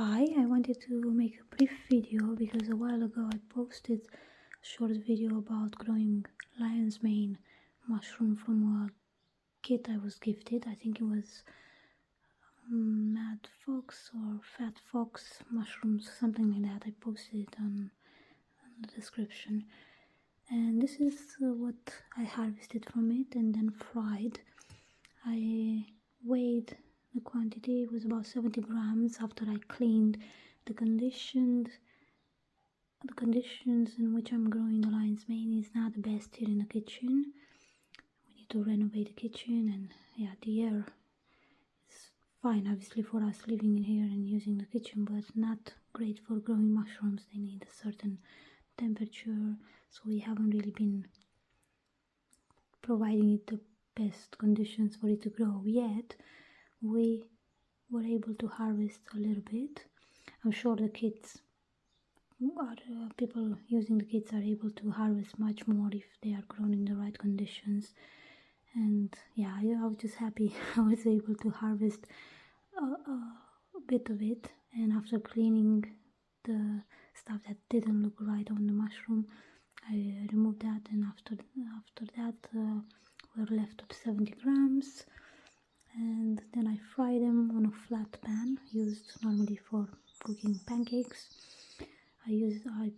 Hi, I wanted to make a brief video because a while ago I posted a short video about growing lion's mane mushroom from a kit I was gifted. I think it was Mad Fox or Fat Fox mushrooms, something like that. I posted it on the description. And this is what I harvested from it and then fried. I weighed the quantity. It was about 70 grams after I cleaned the conditions in which I'm growing the lion's mane is not the best here in the kitchen. We need to renovate the kitchen, and yeah, the air is fine obviously for us living in here and using the kitchen, but not great for growing mushrooms. They need a certain temperature, so we haven't really been providing it the best conditions for it to grow yet. We were able to harvest a little bit. I'm sure the kids people using the kits are able to harvest much more if they are grown in the right conditions. And yeah, I was just happy I was able to harvest a bit of it. And after cleaning the stuff that didn't look right on the mushroom, I removed that, and after that we're left with 70 grams. And then I fry them on a flat pan used normally for cooking pancakes. I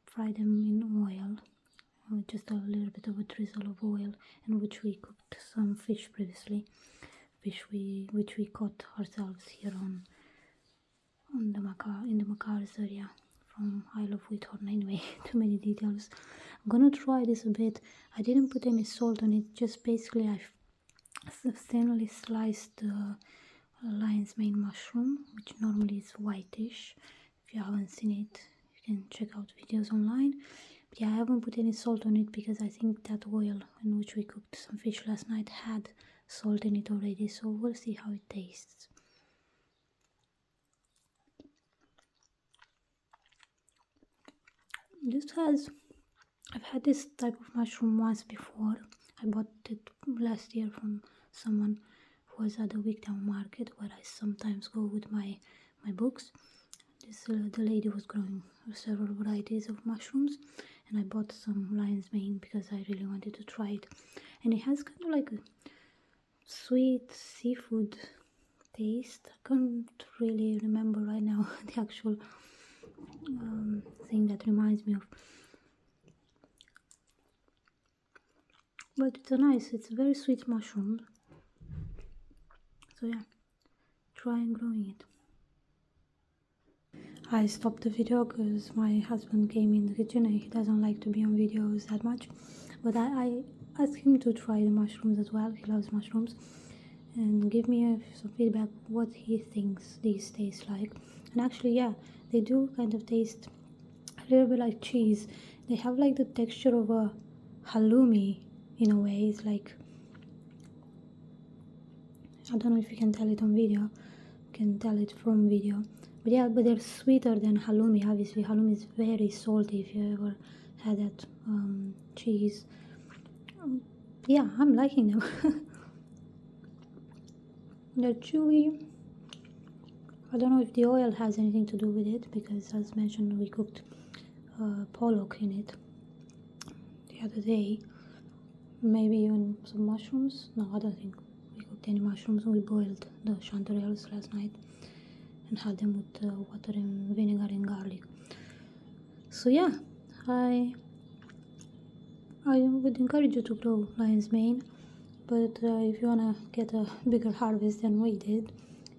fry them in oil with just a little bit of a drizzle of oil, in which we cooked some fish previously, which we caught ourselves here in the Macars area from Isle of Whithorn. Anyway, too many details. I'm gonna try this a bit. I didn't put any salt on it, just basically I thinly sliced the lion's mane mushroom, which normally is whitish. If you haven't seen it, you can check out videos online. But yeah, I haven't put any salt on it because I think that oil in which we cooked some fish last night had salt in it already, so we'll see how it tastes. I've had this type of mushroom once before. I bought it last year from someone who was at the Weekdown market where I sometimes go with my books. The lady was growing several varieties of mushrooms, and I bought some lion's mane because I really wanted to try it. And it has kind of like a sweet seafood taste. I can't really remember right now the actual thing that reminds me of, but it's a very sweet mushroom. So yeah, try growing it. I stopped the video because my husband came in the kitchen and he doesn't like to be on videos that much, but I asked him to try the mushrooms as well. He loves mushrooms, and give me some feedback what he thinks these taste like. And actually, yeah, they do kind of taste a little bit like cheese. They have like the texture of a halloumi in a way. It's like, I don't know if you can tell it on video, you can tell it from video, but yeah, but they're sweeter than halloumi. Obviously halloumi is very salty if you ever had that cheese. Yeah, I'm liking them. They're chewy. I don't know if the oil has anything to do with it, because as mentioned we cooked pollock in it the other day. Maybe even some mushrooms. No, I don't think we cooked any mushrooms. We boiled the chanterelles last night and had them with water and vinegar and garlic. So yeah, I would encourage you to grow lion's mane, but if you wanna get a bigger harvest than we did,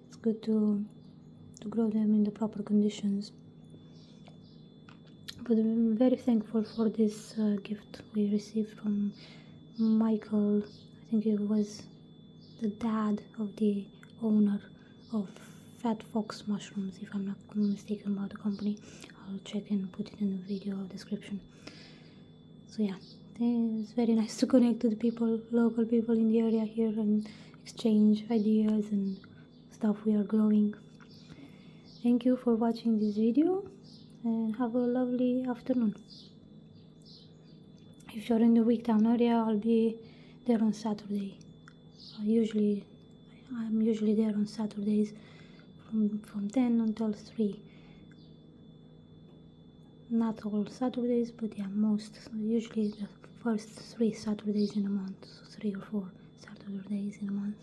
it's good to grow them in the proper conditions. But I'm very thankful for this gift we received from Michael. I think it was the dad of the owner of Fat Fox mushrooms, if I'm not mistaken about the company. I'll check and put it in the video description. So yeah, it's very nice to connect to the people, local people in the area here, and exchange ideas and stuff we are growing. Thank you for watching this video, and have a lovely afternoon. If you're in the Weekdown area, I'll be there on Saturday. I'm usually there on Saturdays from 10 until 3. Not all Saturdays, but yeah, usually the first 3 Saturdays in a month, so 3 or 4 Saturdays in a month.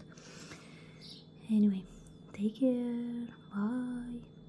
Anyway, take care, bye.